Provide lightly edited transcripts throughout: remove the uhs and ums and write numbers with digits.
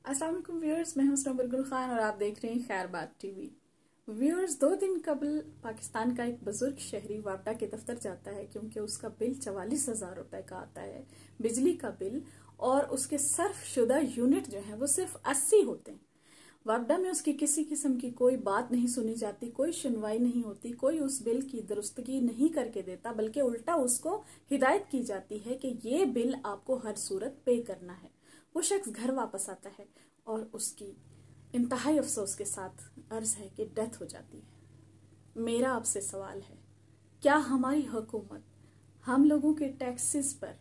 अस्सलाम वालेकुम व्यूअर्स, मैं हूं सनम गुल खान और आप देख रहे हैं खैर बात टीवी। व्यूअर्स, 2 दिन कबल पाकिस्तान का एक बुजुर्ग शहरी वापडा के दफ्तर जाता है क्योंकि उसका बिल 44,000 रुपए का आता है, बिजली का बिल, और उसके सर्फ शुदा यूनिट जो है वो सिर्फ 80 होते हैं। वापडा में उसकी किसी किस्म की कोई बात नहीं सुनी जाती, कोई सुनवाई नहीं होती, कोई उस बिल की दुरुस्तगी नहीं करके देता, बल्कि उल्टा उसको हिदायत की जाती है कि ये बिल आपको हर सूरत पे करना है। वो शख्स घर वापस आता है और उसकी इंतहाई अफसोस के साथ अर्ज है कि डेथ हो जाती है। मेरा आपसे सवाल है, क्या हमारी हुकूमत हम लोगों के टैक्सेस पर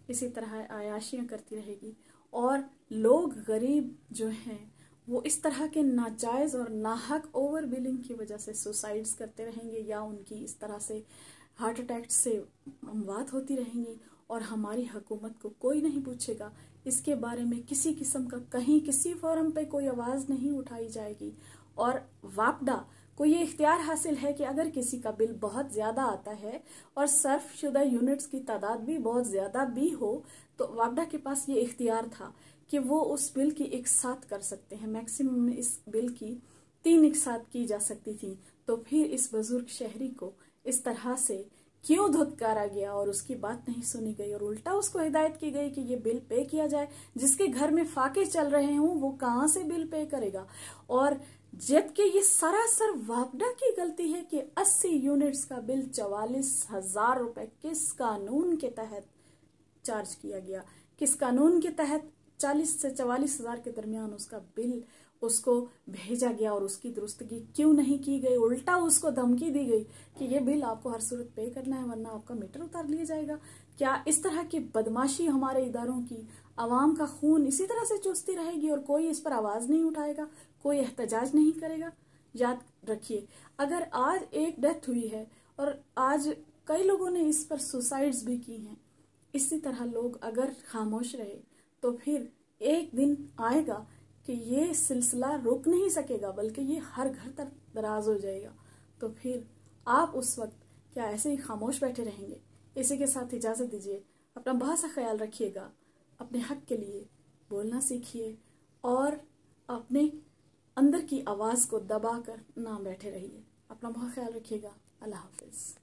इसी तरह आयाशियां करती रहेगी और लोग गरीब जो हैं वो इस तरह के नाजायज और नाहक ओवर बिलिंग की वजह से सुसाइड्स करते रहेंगे या उनकी इस तरह से हार्ट अटैक से अमवात होती रहेंगी और हमारी हुकूमत को कोई नहीं पूछेगा? इसके बारे में किसी किस्म का कहीं किसी फोरम पे कोई आवाज नहीं उठाई जाएगी। और वापडा को ये इख्तियार हासिल है कि अगर किसी का बिल बहुत ज्यादा आता है और सर्फ शुदा यूनिट्स की तादाद भी बहुत ज्यादा भी हो तो वापडा के पास ये इख्तियार था कि वो उस बिल की एक साथ कर सकते हैं। मैक्सिमम इस बिल की 3 एक साथ की जा सकती थी। तो फिर इस बुजुर्ग शहरी को इस तरह से क्यों धुतकारा गया और उसकी बात नहीं सुनी गई और उल्टा उसको हिदायत की गई कि ये बिल पे किया जाए? जिसके घर में फाके चल रहे हों वो कहां से बिल पे करेगा? और जबकि ये सरासर वापडा की गलती है कि 80 यूनिट्स का बिल 44,000 रुपए किस कानून के तहत चार्ज किया गया, किस कानून के तहत 40 से 44,000 के दरमियान उसका बिल उसको भेजा गया और उसकी दुरुस्तगी क्यों नहीं की गई? उल्टा उसको धमकी दी गई कि ये बिल आपको हर सूरत पे करना है वरना आपका मीटर उतार लिया जाएगा। क्या इस तरह की बदमाशी हमारे इदारों की आवाम का खून इसी तरह से चूसती रहेगी और कोई इस पर आवाज नहीं उठाएगा, कोई एहतजाज नहीं करेगा? याद रखिए, अगर आज एक डेथ हुई है और आज कई लोगों ने इस पर सुसाइड्स भी की हैं, इसी तरह लोग अगर खामोश रहे तो फिर एक दिन आएगा कि ये सिलसिला रुक नहीं सकेगा, बल्कि ये हर घर तक दराज हो जाएगा। तो फिर आप उस वक्त क्या ऐसे ही खामोश बैठे रहेंगे? इसी के साथ इजाजत दीजिए। अपना बहुत सा ख्याल रखिएगा, अपने हक के लिए बोलना सीखिए और अपने अंदर की आवाज को दबा कर ना बैठे रहिए। अपना बहुत ख्याल रखिएगा। अल्लाह हाफिज।